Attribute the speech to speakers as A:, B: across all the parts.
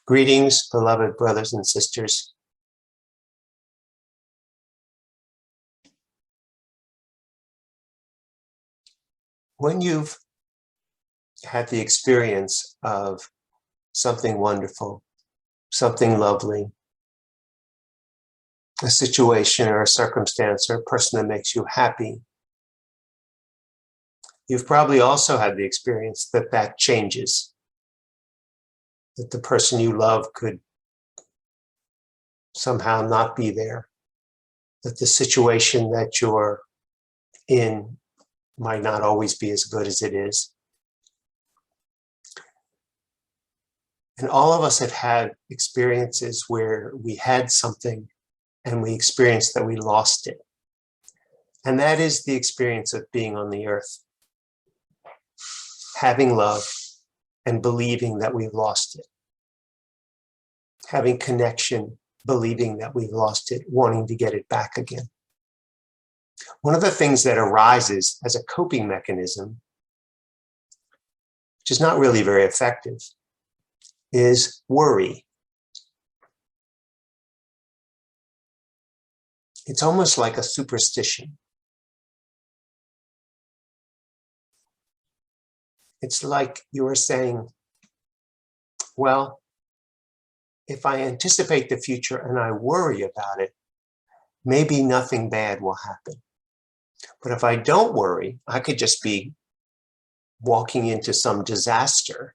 A: Greetings, beloved brothers and sisters. When you've had the experience of something wonderful, something lovely, a situation or a circumstance or a person that makes you happy, you've probably also had the experience that that changes, that the person you love could somehow not be there, that the situation that you're in might not always be as good as it is. And all of us have had experiences where we had something and we experienced that we lost it. And that is the experience of being on the earth, having love and believing that we've lost it, having connection, believing that we've lost it, wanting to get it back again. One of the things that arises as a coping mechanism, which is not really very effective, is worry. It's almost like a superstition. It's like you're saying, well, if I anticipate the future and I worry about it, maybe nothing bad will happen. But if I don't worry, I could just be walking into some disaster,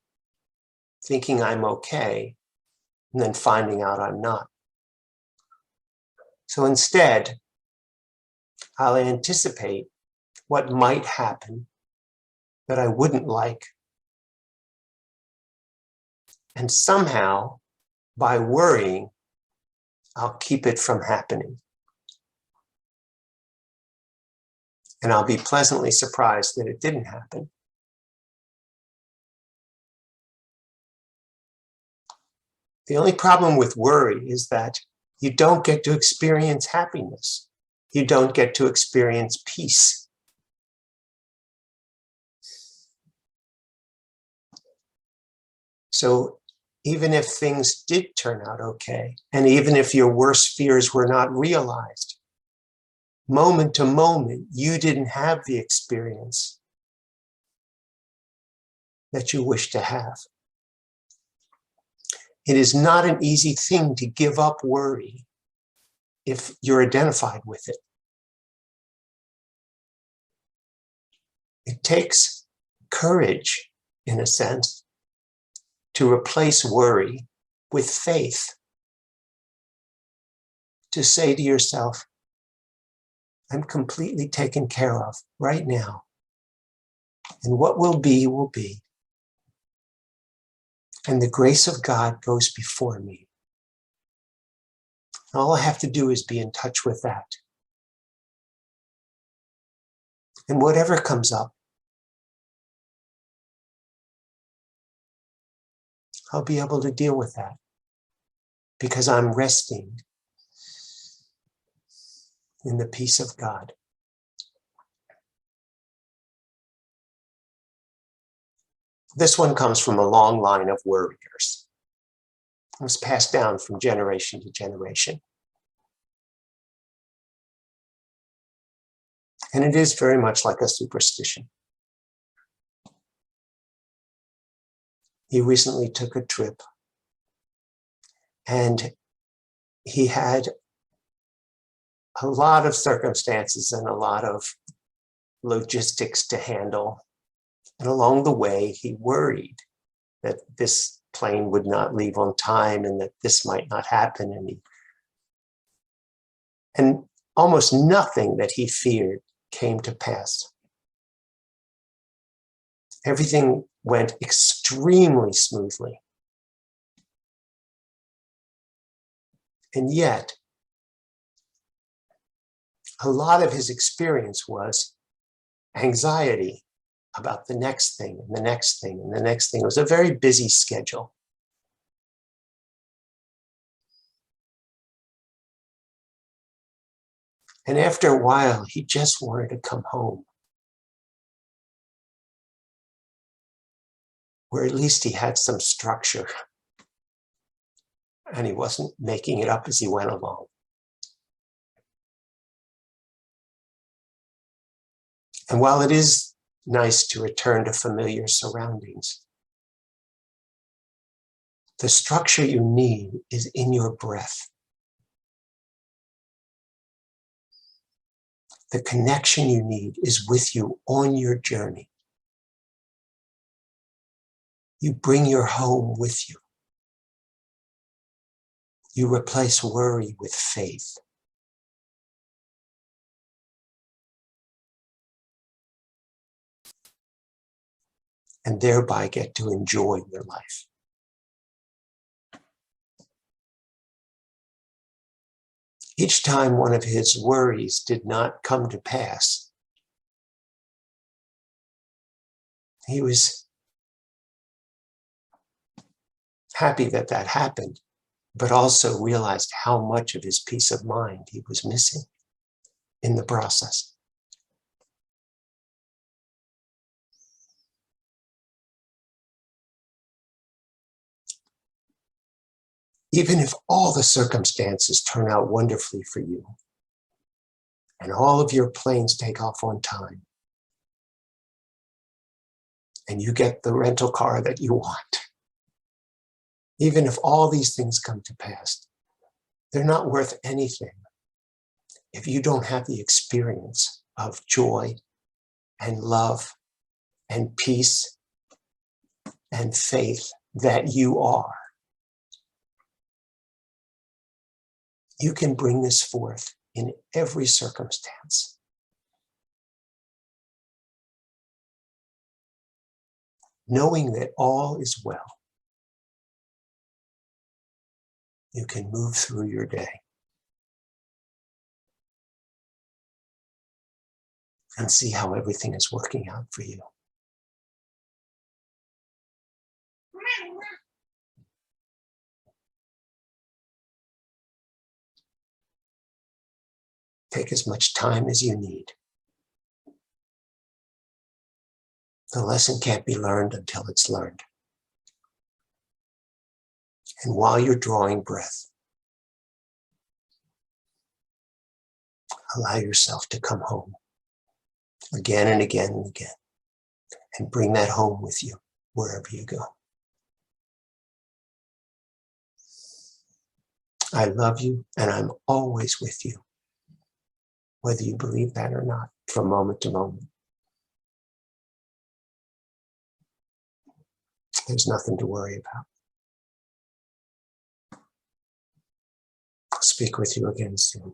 A: thinking I'm okay, and then finding out I'm not. So instead, I'll anticipate what might happen that I wouldn't like. And somehow, by worrying, I'll keep it from happening. And I'll be pleasantly surprised that it didn't happen. The only problem with worry is that you don't get to experience happiness. You don't get to experience peace. So even if things did turn out okay, and even if your worst fears were not realized, moment to moment, you didn't have the experience that you wish to have. It is not an easy thing to give up worry if you're identified with it. It takes courage, in a sense, to replace worry with faith. To say to yourself, I'm completely taken care of right now. And what will be, will be. And the grace of God goes before me. All I have to do is be in touch with that. And whatever comes up, I'll be able to deal with that because I'm resting in the peace of God. This one comes from a long line of warriors. It was passed down from generation to generation. And it is very much like a superstition. He recently took a trip and he had a lot of circumstances and a lot of logistics to handle. And along the way, he worried that this plane would not leave on time and that this might not happen. And almost nothing that he feared came to pass. Everything went extremely smoothly. And yet, a lot of his experience was anxiety about the next thing and the next thing and the next thing. It was a very busy schedule. And after a while, he just wanted to come home, where at least he had some structure. and he wasn't making it up as he went along. And while it is nice to return to familiar surroundings, the structure you need is in your breath. The connection you need is with you on your journey. You bring your home with you. You replace worry with faith. And thereby get to enjoy your life. Each time one of his worries did not come to pass, he was happy that that happened, but also realized how much of his peace of mind he was missing in the process. Even if all the circumstances turn out wonderfully for you, and all of your planes take off on time, and you get the rental car that you want, even if all these things come to pass, they're not worth anything if you don't have the experience of joy and love and peace and faith that you are. You can bring this forth in every circumstance. Knowing that all is well, you can move through your day and see how everything is working out for you. Take as much time as you need. The lesson can't be learned until it's learned. And while you're drawing breath, allow yourself to come home again and again and again, and bring that home with you wherever you go. I love you, and I'm always with you, whether you believe that or not, from moment to moment. There's nothing to worry about. I'll speak with you again soon.